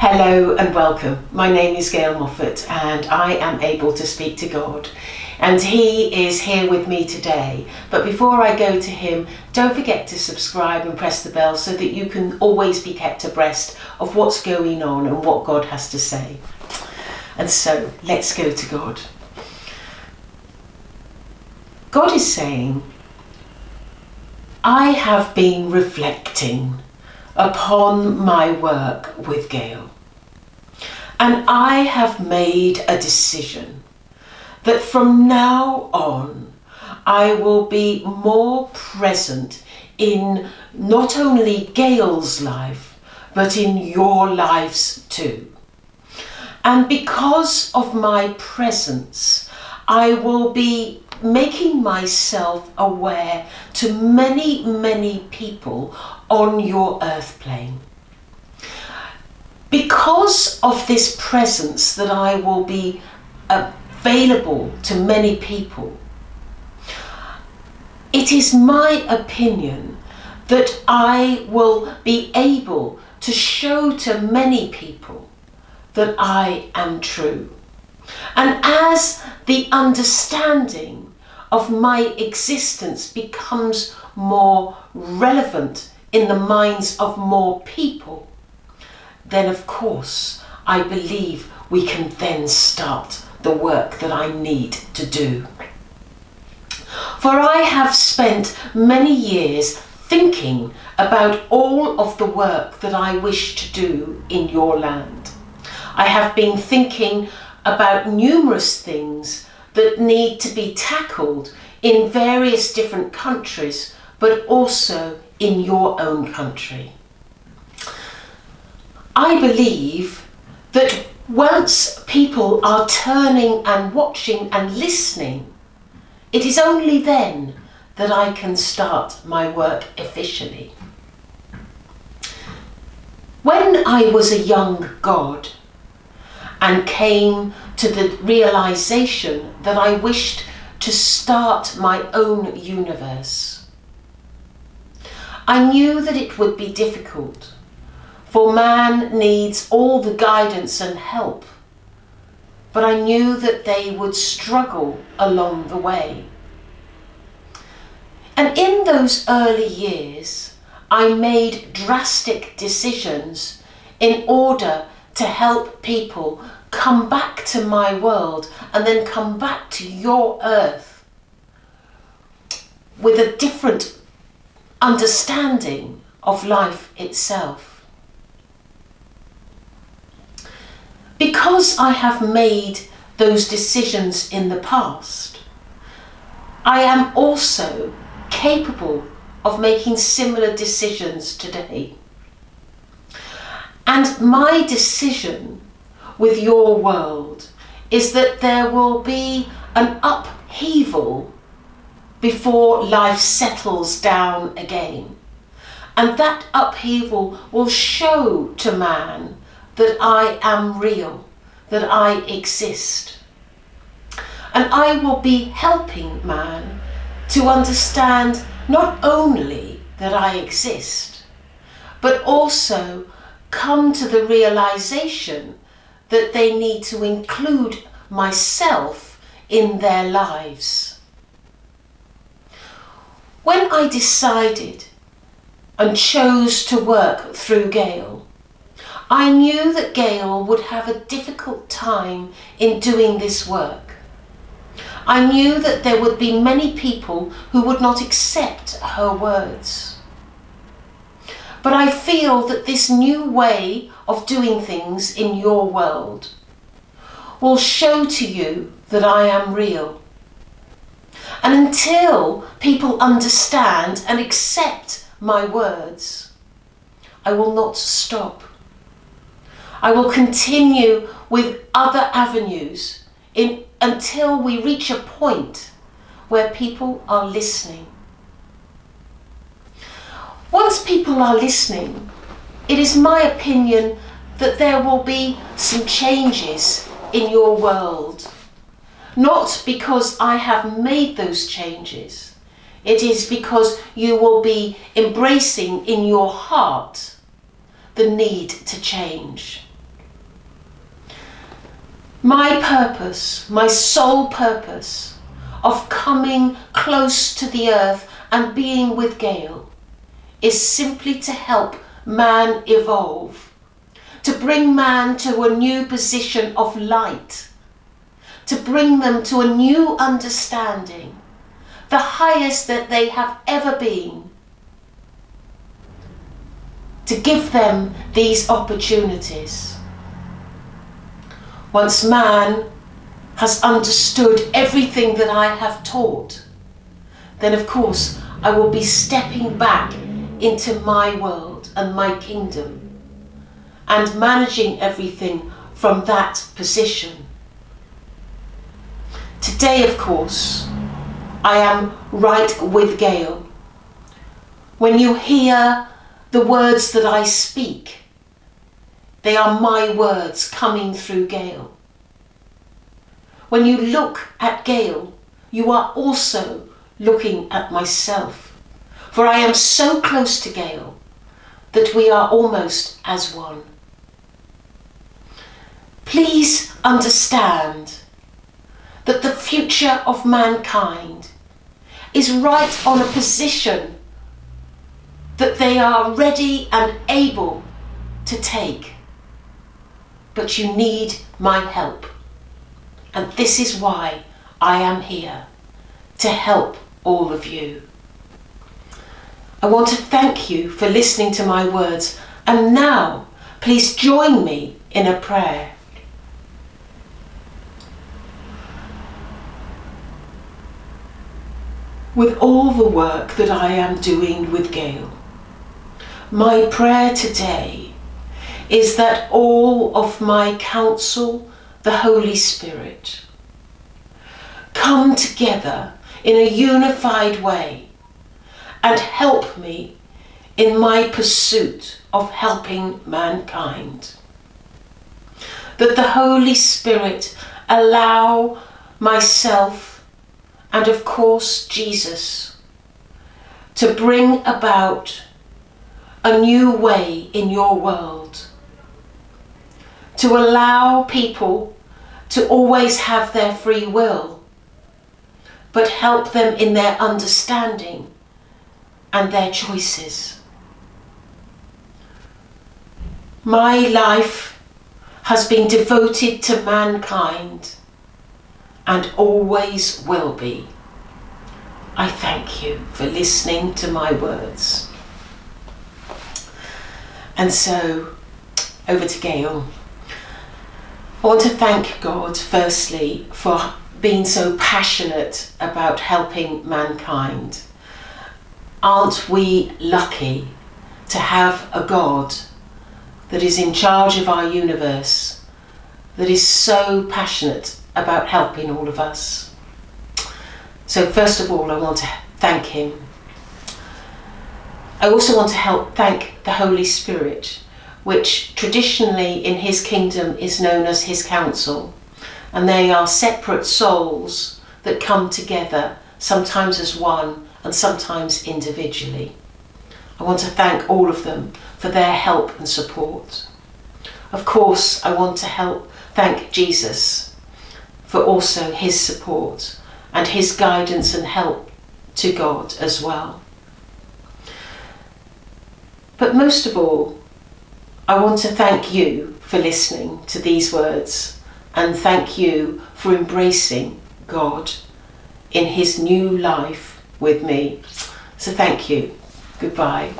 Hello and welcome. My name is Gail Moffat and I am able to speak to God. And He is here with me today. But before I go to Him, don't forget to subscribe and press the bell so that you can always be kept abreast of what's going on and what God has to say. And so let's go to God. God is saying, I have been reflecting upon my work with Gail. And I have made a decision that from now on I will be more present in not only Gail's life, but in your lives too. And because of my presence, I will be making myself aware to many, many people on your earth plane. Because of this presence that I will be available to many people, it is my opinion that I will be able to show to many people that I am true. And as the understanding of my existence becomes more relevant in the minds of more people, then of course I believe we can then start the work that I need to do. For I have spent many years thinking about all of the work that I wish to do in your land. I have been thinking about numerous things that need to be tackled in various different countries, but also in your own country. I believe that once people are turning and watching and listening, it is only then that I can start my work officially. When I was a young God and came to the realization that I wished to start my own universe, I knew that it would be difficult. For man needs all the guidance and help, but I knew that they would struggle along the way. And in those early years, I made drastic decisions in order to help people come back to my world and then come back to your earth with a different understanding of life itself. Because I have made those decisions in the past, I am also capable of making similar decisions today. And my decision with your world is that there will be an upheaval before life settles down again. And that upheaval will show to man that I am real, that I exist. And I will be helping man to understand not only that I exist, but also come to the realization that they need to include myself in their lives. When I decided and chose to work through Gail, I knew that Gail would have a difficult time in doing this work. I knew that there would be many people who would not accept her words. But I feel that this new way of doing things in your world will show to you that I am real. And until people understand and accept my words, I will not stop. I will continue with other avenues until we reach a point where people are listening. Once people are listening, it is my opinion that there will be some changes in your world. Not because I have made those changes. It is because you will be embracing in your heart the need to change. My purpose, my sole purpose of coming close to the earth and being with Gail is simply to help man evolve, to bring man to a new position of light, to bring them to a new understanding, the highest that they have ever been, to give them these opportunities. Once man has understood everything that I have taught, then of course I will be stepping back into my world and my kingdom and managing everything from that position. Today, of course, I am right with Gail. When you hear the words that I speak, they are my words coming through Gail. When you look at Gail, you are also looking at myself, for I am so close to Gail that we are almost as one. Please understand that the future of mankind is right on a position that they are ready and able to take. But you need my help. And this is why I am here, to help all of you. I want to thank you for listening to my words. And now, please join me in a prayer. With all the work that I am doing with Gail, my prayer today is that all of my counsel, the Holy Spirit, come together in a unified way and help me in my pursuit of helping mankind. That the Holy Spirit allow myself and of course Jesus to bring about a new way in your world, to allow people to always have their free will, but help them in their understanding and their choices. My life has been devoted to mankind and always will be. I thank you for listening to my words. And so, over to Gail. I want to thank God, firstly, for being so passionate about helping mankind. Aren't we lucky to have a God that is in charge of our universe, that is so passionate about helping all of us? So first of all, I want to thank him. I also want to thank the Holy Spirit, which traditionally in his kingdom is known as his council. And they are separate souls that come together, sometimes as one and sometimes individually. I want to thank all of them for their help and support. Of course, I want to thank Jesus for also his support and his guidance and help to God as well. But most of all, I want to thank you for listening to these words and thank you for embracing God in his new life with me. So thank you. Goodbye.